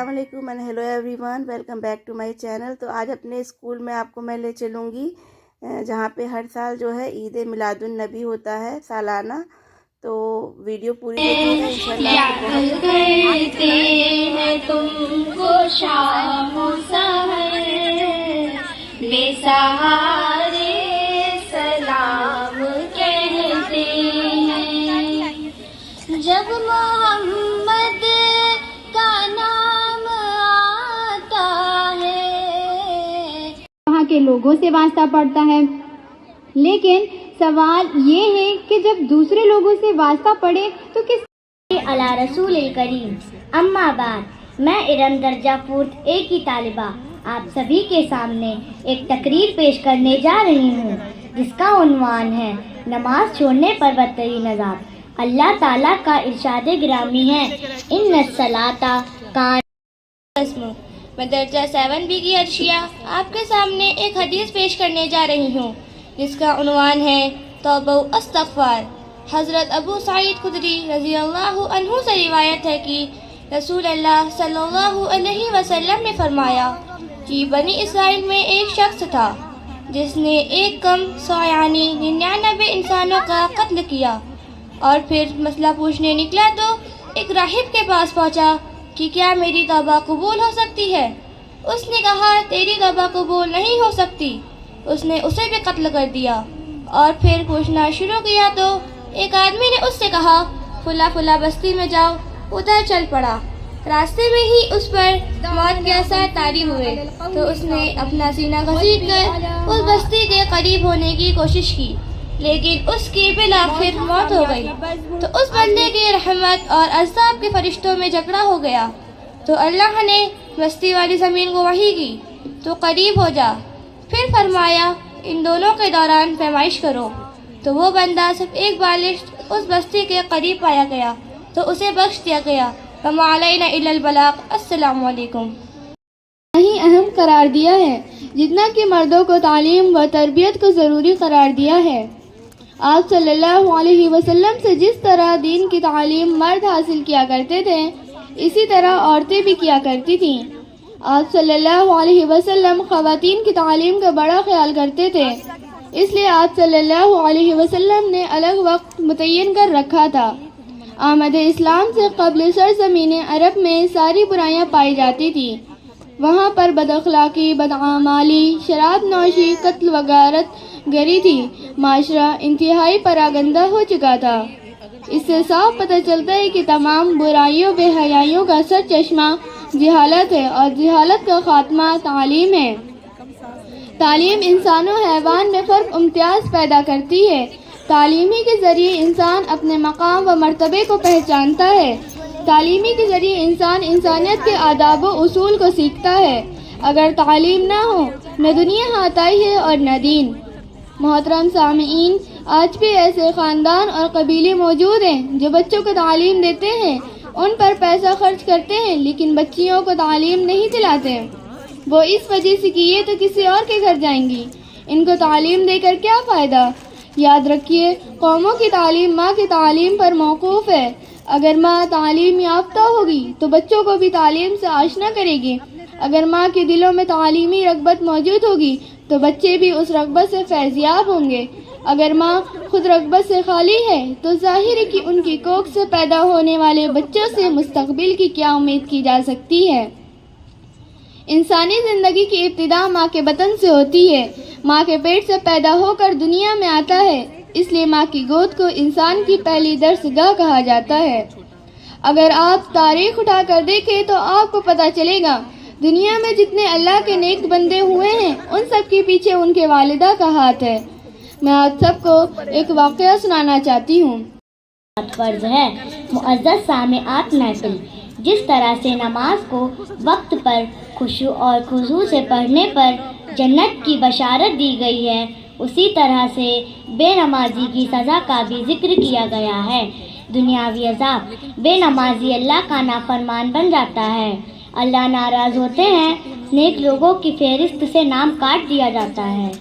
अस्सलाम वालेकुम and hello everyone, welcome back to my channel. तो आज अपने स्कूल में आपको मैं ले चलूँगी जहाँ पे हर साल जो है ईद मिलादुन नबी होता है सालाना। तो वीडियो पूरी देखिएगा इंशाल्लाह आपको तुमको शाम सहर बेसहारे सलाम कहते हैं। जब मोहम्मद का नाम आता है वहाँ के लोगों से वास्ता पड़ता है, लेकिन सवाल ये है कि जब दूसरे लोगों से वास्ता पड़े तो किस अला रसूल करीम। अम्मा बाद, मैं इरम दर्जा फोर्थ ए की तालिबा आप सभी के सामने एक तकरीर पेश करने जा रही हूँ जिसका उन्वान है नमाज छोड़ने पर बदतरीन अज़ाब। अल्लाह ताला का इरशाद गिरामी है, इन्ना सलाता कान। मैं दर्जा 7B की अर्शिया आपके सामने एक हदीस पेश करने जा रही हूँ जिसका उन्वान है तौबा अस्तगफार। हज़रत अबू सईद खुदरी रज़ी अल्लाह अन्हु से रिवायत है कि रसूल अल्लाह सल्लल्लाहु अलैहि वसल्लम ने फरमाया कि बनी इसराइल में एक शख्स था जिसने एक कम 100 यानी 99 इंसानों का कत्ल किया। और फिर मसला पूछने निकला तो एक राहिब के पास पहुंचा कि क्या मेरी तौबा कबूल हो सकती है। उसने कहा तेरी तौबा कबूल नहीं हो सकती। उसने उसे भी कत्ल कर दिया और फिर पूछना शुरू किया तो एक आदमी ने उससे कहा फुला फुला बस्ती में जाओ। उधर चल पड़ा। रास्ते में ही उस पर मौत के असर तारी हुए तो उसने अपना सीना घसीटकर उस बस्ती के करीब होने की कोशिश की, लेकिन उसकी बिलाखिर मौत हो गई। तो उस बंदे के रहमत और अज़ाब के फरिश्तों में झगड़ा हो गया। तो अल्लाह ने बस्ती वाली ज़मीन को वही की तो करीब हो जा। फिर फरमाया इन दोनों के दौरान पैमाइश करो। तो वो बंदा सिर्फ एक बालिश उस बस्ती के करीब पाया गया तो उसे बख्श दिया गया। वमा अलैना इल्लल बलाग। अस्सलामु अलैकुम। नहीं अहम करार दिया है जितना कि मर्दों को तालीम व तरबियत को ज़रूरी करार दिया है। आप सल्लल्लाहु अलैहि वसल्लम से जिस तरह दीन की तालीम मर्द हासिल किया करते थे इसी तरह औरतें भी किया करती थीं। आप सल्लल्लाहु अलैहि वसल्लम ख़वातीन की तालीम का बड़ा ख्याल करते थे, इसलिए आप सल्लल्लाहु अलैहि वसल्लम ने अलग वक्त मुतय्यन कर रखा था। आमद इस्लाम से क़ब्ल सरज़मीन अरब में सारी बुराइयां पाई जाती थी। वहाँ पर बदअखलाकी, बदआमाली, शराब नौशी, कत्ल व गारत गरी थी। माशरा इंतहाई परागंदा हो चुका था। इससे साफ पता चलता है कि तमाम बुराइयों बेहयाइयों का सर चश्मा जिहालत है और जिहालत का खात्मा तालीम है। तालीम इंसान और हैवान में फ़र्क इम्तियाज़ पैदा करती है। तालीमी के ज़रिए इंसान अपने मकाम व मर्तबे को पहचानता है। तालीमी के ज़रिए इंसान इंसानियत के आदाब व उसूल को सीखता है। अगर तालीम ना हो न दुनिया हाथ आई है और न दीन। मोहतरम सामीईन, आज भी ऐसे ख़ानदान और कबीले मौजूद हैं जो बच्चों को तालीम देते हैं, उन पर पैसा खर्च करते हैं लेकिन बच्चियों को तालीम नहीं दिलाते। वो इस वजह से कि ये तो किसी और के घर जाएंगी, इनको तालीम देकर क्या फ़ायदा। याद रखिए, कौमों की तालीम माँ की तालीम पर मौकूफ़ है। अगर माँ तालीम याफ्ता होगी तो बच्चों को भी तालीम से आशना करेगी। अगर माँ के दिलों में तालीमी रग़बत मौजूद होगी तो बच्चे भी उस रग़बत से फैज़याब होंगे। अगर माँ खुद रग़बत से खाली है तो ज़ाहिर है कि उनकी कोख से पैदा होने वाले बच्चों से मुस्तक़बिल की क्या उम्मीद की जा सकती है। इंसानी ज़िंदगी की इब्तिदा माँ के बतन से होती है। माँ के पेट से पैदा होकर दुनिया में आता है, इसलिए माँ की गोद को इंसान की पहली दरसगाह कहा जाता है। अगर आप तारीख़ उठा कर देखें तो आपको पता चलेगा दुनिया में जितने अल्लाह के नेक बंदे हुए हैं उन सब के पीछे उनके वालिदा का हाथ है। मैं आप सबको एक वाक़या सुनाना चाहती हूँ। फर्ज है मुअज़्ज़ज़ सामिआत महफ़िल, जिस तरह से नमाज को वक्त पर खुशू और खुजू से पढ़ने पर जन्नत की बशारत दी गई है, उसी तरह से बेनमाजी की सज़ा का भी जिक्र किया गया है। दुनियावी अज़ाब, बेनमाजी अल्लाह का नाफरमान बन जाता है, अल्लाह नाराज़ होते हैं, नेक लोगों की फहरिस्त से नाम काट दिया जाता है।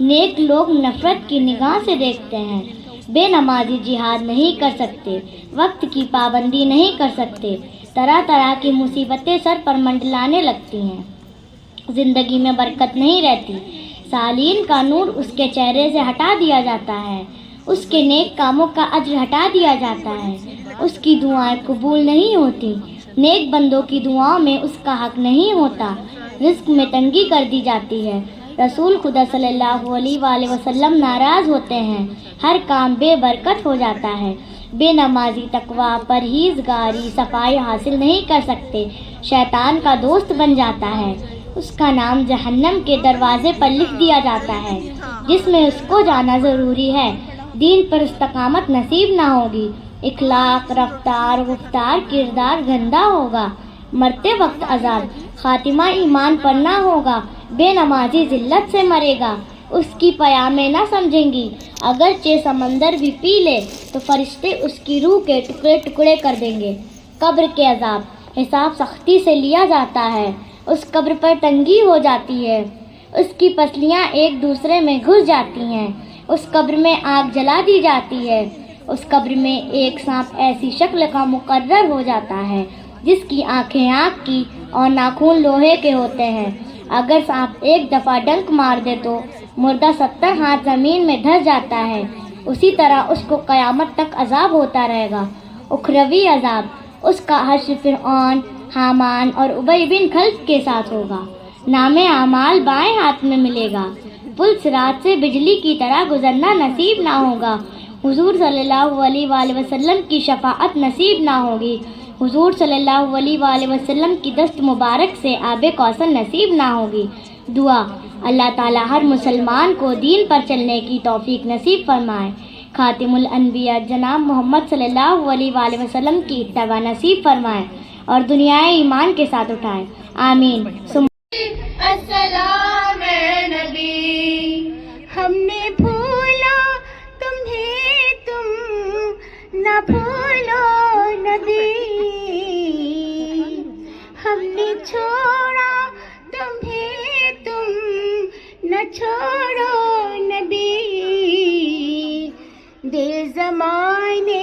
नेक लोग नफ़रत की निगाह से देखते हैं। बेनमाजी जिहाद नहीं कर सकते, वक्त की पाबंदी नहीं कर सकते, طرح طرح کی مصیبتیں سر پر منڈلانے لگتی ہیں، زندگی میں برکت نہیں رہتی، سالین کا نور اس کے چہرے سے ہٹا دیا جاتا ہے، اس کے نیک کاموں کا اجر ہٹا دیا جاتا ہے، اس کی دعائیں قبول نہیں ہوتی، نیک بندوں کی دعاؤں میں اس کا حق نہیں ہوتا، رزق میں تنگی کر دی جاتی ہے، رسول خدا صلی اللہ علیہ وآلہ وسلم ناراض ہوتے ہیں، ہر کام بے برکت ہو جاتا ہے، بے نمازی تقویٰ پرہیزگاری صفائی حاصل نہیں کر سکتے، شیطان کا دوست بن جاتا ہے، اس کا نام جہنم کے دروازے پر لکھ دیا جاتا ہے، جس میں اس کو جانا ضروری ہے، دین پر استقامت نصیب نہ ہوگی، اخلاق رفتار گفتار کردار گندا ہوگا، مرتے وقت عذاب، خاتمہ ایمان پر نہ ہوگا، بے نمازی ذلت سے مرے گا، اس کی پیامیں نہ سمجھیں گی، اگرچہ سمندر بھی پی لے تو فرشتے اس کی روح کے ٹکڑے ٹکڑے کر دیں گے۔ قبر کے عذاب، حساب سختی سے لیا جاتا ہے، اس قبر پر تنگی ہو جاتی ہے، اس کی پسلیاں ایک دوسرے میں گھس جاتی ہیں، اس قبر میں آگ جلا دی جاتی ہے، اس قبر میں ایک سانپ ایسی شکل کا مقرر ہو جاتا ہے جس کی آنکھیں آگ کی اور ناخن لوہے کے ہوتے ہیں، اگر سانپ ایک دفعہ ڈنک مار دے تو مردہ 70 ہاتھ زمین میں دھس جاتا ہے، اسی طرح اس کو قیامت تک عذاب ہوتا رہے گا۔ اخروی عذاب، اس کا حشر فرعون، حامان اور ابی بن خلف کے ساتھ ہوگا، نام اعمال بائیں ہاتھ میں ملے گا، پل صراط سے بجلی کی طرح گزرنا نصیب نہ ہوگا، حضور صلی اللہ علیہ وآلہ وسلم کی شفاعت نصیب نہ ہوگی، حضور صلی اللہ علیہ وآلہ وسلم کی دست مبارک سے آب کوثر نصیب نہ ہوگی۔ دعا، اللہ تعالیٰ ہر مسلمان کو دین پر چلنے کی توفیق نصیب فرمائے، خاتم الانبیاء جناب محمد صلی اللہ علیہ وآلہ وسلم کی اتباع نصیب فرمائے اور دنیائے ایمان کے ساتھ اٹھائے، آمین۔ السلام نبی، ہم نے بھولا تمہیں، تم نہ بھولو نبی، ہم نے چھوڑا تمہیں، تم نہ چھوڑو نبی، دے زمانے